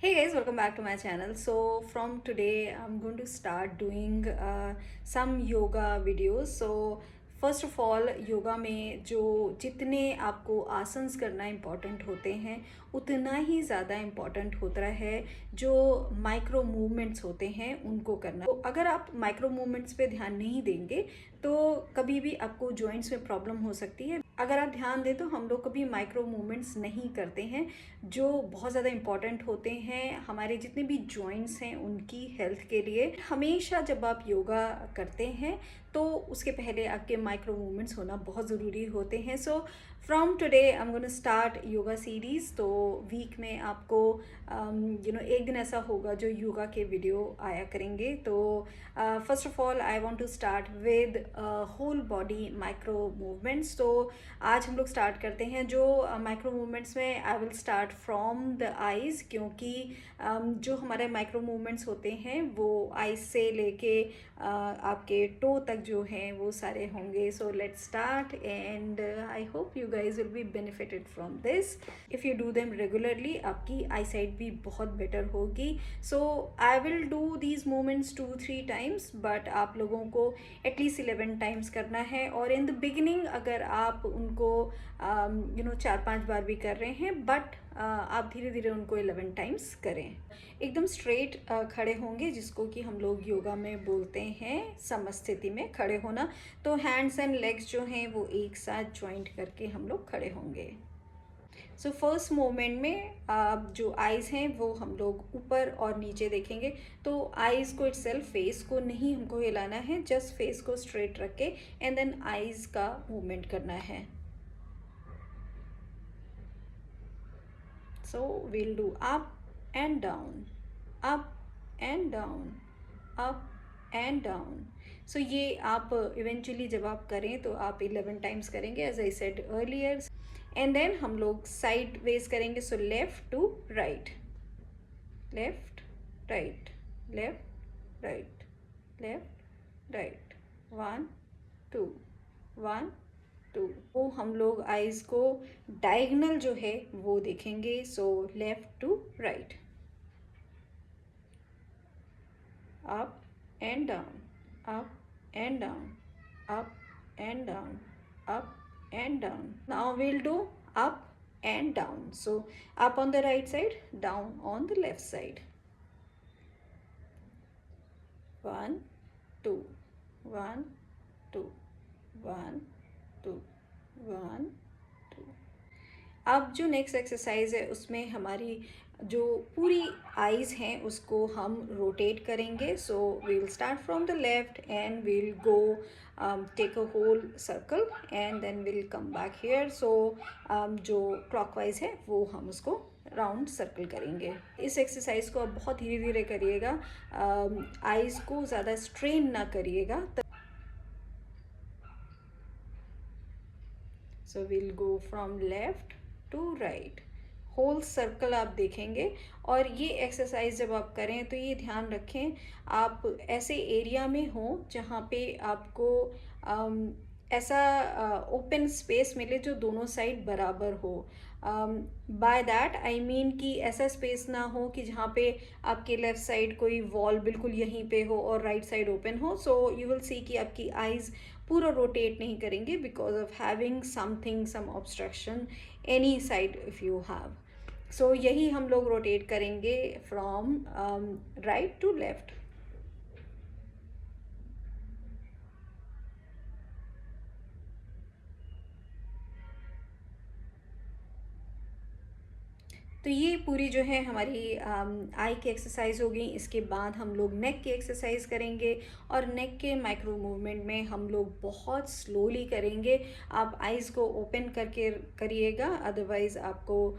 Hey guys, welcome back to my channel. So from today I'm going to start doing some yoga videos. So first of all yoga में जो जितने आपको आसन्स करना important होते हैं उतना ही ज़्यादा इम्पॉर्टेंट होता है जो माइक्रो मूवमेंट्स होते हैं उनको करना। तो अगर आप माइक्रो मूवमेंट्स पे ध्यान नहीं देंगे तो कभी भी आपको जॉइंट्स में प्रॉब्लम हो सकती है। अगर आप ध्यान दें तो हम लोग कभी माइक्रो मूवमेंट्स नहीं करते हैं जो बहुत ज़्यादा इम्पॉर्टेंट होते हैं हमारे जितने भी जॉइंट्स हैं उनकी हेल्थ के लिए। हमेशा जब आप योगा करते हैं तो उसके पहले आपके माइक्रो मूवमेंट्स होना बहुत ज़रूरी होते हैं। So from today I am gonna start yoga series. तो वीक में आपको एक दिन ऐसा होगा जो योगा के वीडियो आया करेंगे। तो first of all I want to start with whole body micro movements. तो आज हम लोग स्टार्ट करते हैं जो माइक्रो मूवमेंट्स में I will start from the eyes, क्योंकि जो हमारे माइक्रो मूवमेंट्स होते हैं वो आइज से लेके आपके टो तक जो हैं वो सारे होंगे। So let's start and I hope you guys will be benefited from this. If you do them regularly आपकी आई साइट भी बहुत बेटर होगी। So I will do these movements 2-3 times, but आप लोगों को एटलीस्ट 11 टाइम्स करना है। और इन द बिगिनिंग अगर आप उनको 4-5 बार भी कर रहे हैं, बट आप धीरे धीरे उनको 11 टाइम्स करें। एकदम स्ट्रेट खड़े होंगे, जिसको कि हम लोग योगा में बोलते हैं समस्थिति में खड़े होना। तो हैंड्स एंड लेग्स जो हैं वो एक साथ ज्वाइंट करके हम लोग खड़े होंगे। सो फर्स्ट मोमेंट में जो आइज़ हैं वो हम लोग ऊपर और नीचे देखेंगे। तो आइज़ को इटसेल्फ, फेस को नहीं हमको हिलाना है, जस्ट फेस को स्ट्रेट रख के एंड देन आइज़ का मूवमेंट करना है। So we'll do up and down, up and down, up and down. So ये आप इवेंचुअली जब आप करें तो आप 11 टाइम्स करेंगे as I said earlier. And then हम लोग साइड वेज करेंगे। So left to right, left right, left right, left right, 1 2 1 2। वो हम लोग आइज को डायगनल जो है वो देखेंगे। So left to right, up and down, up and down, up and down, up and down. Now we'll do up and down. So up on the right side, down on the left side. 1 2 1 2 1 2 1 2। अब जो next exercise है उसमें हमारी जो पूरी eyes हैं उसको हम रोटेट करेंगे। So we will start from the left and we'll go take a whole circle and then will come back here. So जो क्लॉकवाइज है वो हम उसको राउंड सर्कल करेंगे। इस एक्सरसाइज को आप बहुत धीरे धीरे करिएगा, आइज़ को ज़्यादा स्ट्रेन ना करिएगा। So will go from left to right, whole circle आप देखेंगे। और ये एक्सरसाइज जब आप करें तो ये ध्यान रखें आप ऐसे एरिया में हो जहाँ पे आपको ऐसा ओपन स्पेस मिले जो दोनों साइड बराबर हो। बाय दैट आई मीन कि ऐसा स्पेस ना हो कि जहाँ पे आपके लेफ़्ट साइड कोई वॉल बिल्कुल यहीं पे हो और राइट साइड ओपन हो। सो यू विल सी कि आपकी आइज़ पूरा रोटेट नहीं करेंगे because of having something, some obstruction any side if you have. So यही हम लोग रोटेट करेंगे फ्रॉम राइट टू लेफ्ट। तो ये पूरी जो है हमारी आई की एक्सरसाइज हो गई। इसके बाद हम लोग नेक की एक्सरसाइज करेंगे और नेक के माइक्रो मूवमेंट में हम लोग बहुत स्लोली करेंगे। आप आइज़ को ओपन करके करिएगा, अदरवाइज़ आपको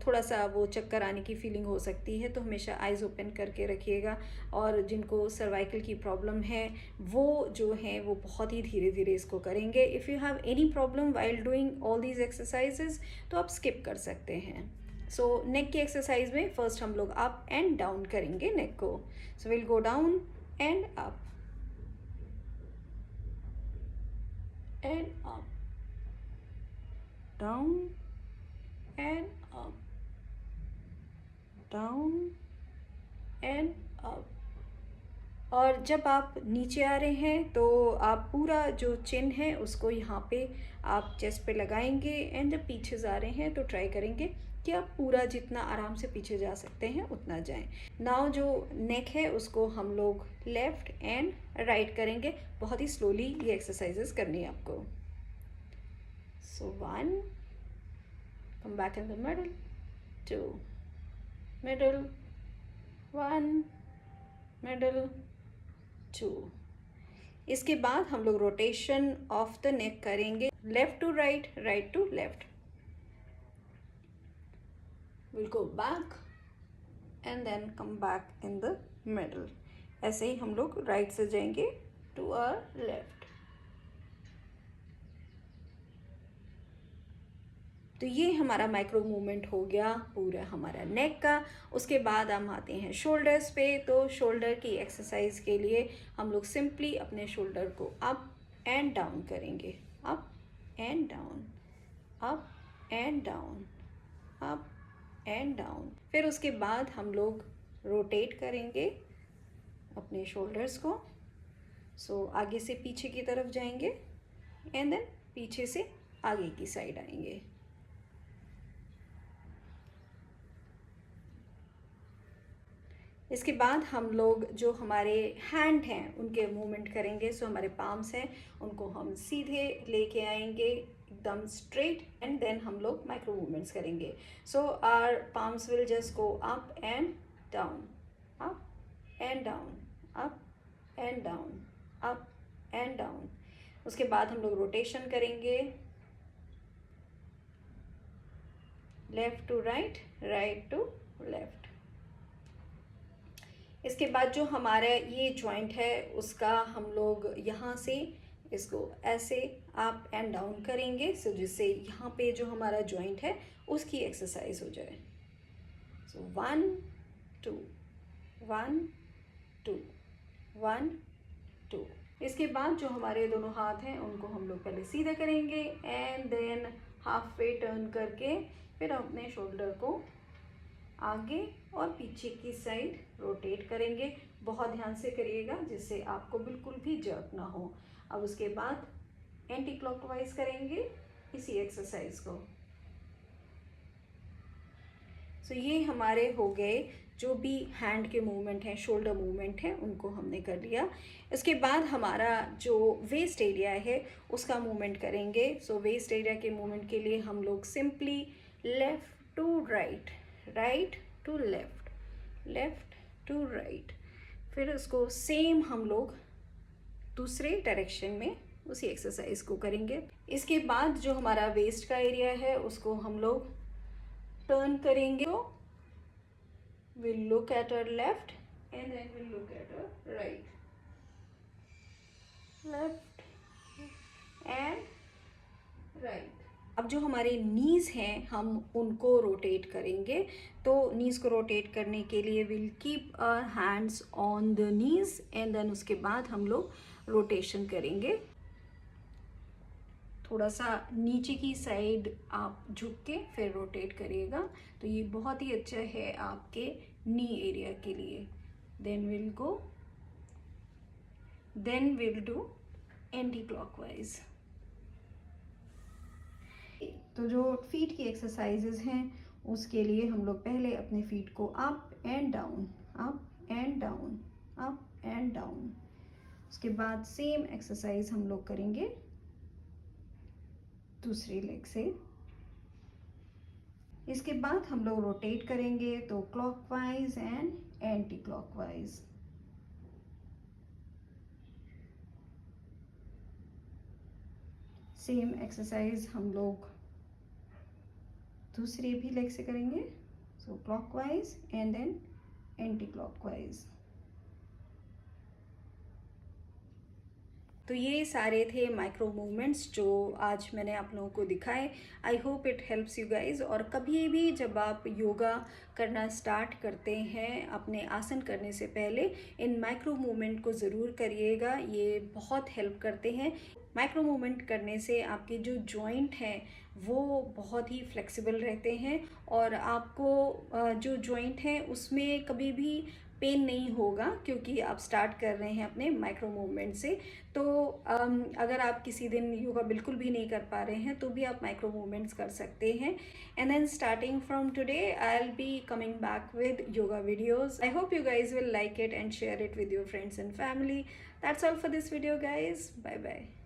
थोड़ा सा वो चक्कर आने की फीलिंग हो सकती है। तो हमेशा आइज़ ओपन करके रखिएगा। और जिनको सर्वाइकल की प्रॉब्लम है वो जो है वो बहुत ही धीरे धीरे इसको करेंगे। If you have any problem while doing all these exercises तो आप स्किप कर सकते हैं। सो नेक की एक्सरसाइज में फर्स्ट हम लोग अप एंड डाउन करेंगे नेक को। सो will go down and up and up, down and up, down and up. और जब आप नीचे आ रहे हैं तो आप पूरा जो चिन है उसको यहाँ पे आप चेस्ट पे लगाएंगे, एंड जब पीछे जा रहे हैं तो ट्राई करेंगे कि आप पूरा जितना आराम से पीछे जा सकते हैं उतना जाएं। नाउ जो नेक है उसको हम लोग लेफ़्ट एंड राइट करेंगे। बहुत ही स्लोली ये एक्सरसाइजेस करनी है आपको। सो 1, कम back in the middle, 2, middle, 1, middle, 2। इसके बाद हम लोग रोटेशन ऑफ द नेक करेंगे, left to right, right to left. Will go back and then come back in the middle. ऐसे ही हम लोग राइट से जाएंगे टू आवर लेफ्ट। तो ये हमारा माइक्रो मूवमेंट हो गया पूरा हमारा नेक का। उसके बाद हम आते हैं शोल्डर्स पे। तो शोल्डर की एक्सरसाइज के लिए हम लोग सिंपली अपने शोल्डर को अप एंड डाउन करेंगे, up and down, up and down, up and down. फिर उसके बाद हम लोग रोटेट करेंगे अपने शोल्डर्स को। सो आगे से पीछे की तरफ जाएंगे एंड देन पीछे से आगे की साइड आएंगे। इसके बाद हम लोग जो हमारे हैंड हैं उनके मूवमेंट करेंगे। सो हमारे पाम्स हैं उनको हम सीधे लेके आएंगे एकदम स्ट्रेट, एंड देन हम लोग माइक्रो मूवमेंट्स करेंगे। So our palms will just go up and down, up and down, up and down, up and down. उसके बाद हम लोग रोटेशन करेंगे, left to right, right to left. इसके बाद जो हमारा ये जॉइंट है उसका हम लोग यहाँ से इसको ऐसे अप एंड डाउन करेंगे, सो जिससे यहाँ पे जो हमारा जॉइंट है उसकी एक्सरसाइज हो जाए। सो 1 2 1 2 1 2। इसके बाद जो हमारे दोनों हाथ हैं उनको हम लोग पहले सीधा करेंगे and than half way turn करके फिर अपने शोल्डर को आगे और पीछे की साइड रोटेट करेंगे। बहुत ध्यान से करिएगा जिससे आपको बिल्कुल भी जर्क ना हो। अब उसके बाद एंटी क्लॉकवाइज करेंगे इसी एक्सरसाइज को। सो ये हमारे हो गए जो भी हैंड के मूवमेंट हैं, शोल्डर मूवमेंट है, उनको हमने कर लिया। इसके बाद हमारा जो वेस्ट एरिया है उसका मूवमेंट करेंगे। सो वेस्ट एरिया के मूवमेंट के लिए हम लोग simply left to right, right to left, left to right. फिर उसको सेम हम लोग दूसरे डायरेक्शन में उसी एक्सरसाइज को करेंगे। इसके बाद जो हमारा वेस्ट का एरिया है उसको हम लोग टर्न करेंगे। Will look at our left and then will look at our right, left and right. अब जो हमारे नीज़ हैं हम उनको रोटेट करेंगे। तो नीज़ को रोटेट करने के लिए will keep our hands on the knees and then उसके बाद हम लोग रोटेशन करेंगे। थोड़ा सा नीचे की साइड आप झुक के फिर रोटेट करिएगा। तो ये बहुत ही अच्छा है आपके नी एरिया के लिए। Then will do anti clockwise. तो जो फीट की एक्सरसाइजेज हैं उसके लिए हम लोग पहले अपने फीट को up and down, up and down, up and down. उसके बाद सेम एक्सरसाइज हम लोग करेंगे दूसरी लेग से। इसके बाद हम लोग रोटेट करेंगे तो clockwise and anti clockwise. Same exercise हम लोग दूसरी भी लेग से करेंगे। So clockwise and then anti clockwise. तो ये सारे थे माइक्रो मूवमेंट्स जो आज मैंने आप लोगों को दिखाए। I hope it helps you guys. और कभी भी जब आप योगा करना स्टार्ट करते हैं अपने आसन करने से पहले इन माइक्रो मूवमेंट को ज़रूर करिएगा, ये बहुत हेल्प करते हैं। माइक्रो मूवमेंट करने से आपके जो जॉइंट हैं वो बहुत ही फ्लेक्सिबल रहते हैं और आपको जो जॉइंट है उसमें कभी भी पेन नहीं होगा, क्योंकि आप स्टार्ट कर रहे हैं अपने माइक्रो मूवमेंट से। तो अगर आप किसी दिन योगा बिल्कुल भी नहीं कर पा रहे हैं तो भी आप माइक्रो मूवमेंट्स कर सकते हैं। And then starting from today I will be coming back with yoga videos. I hope you guys will like it and share it with your friends and family. That's all for this video, guys. Bye bye.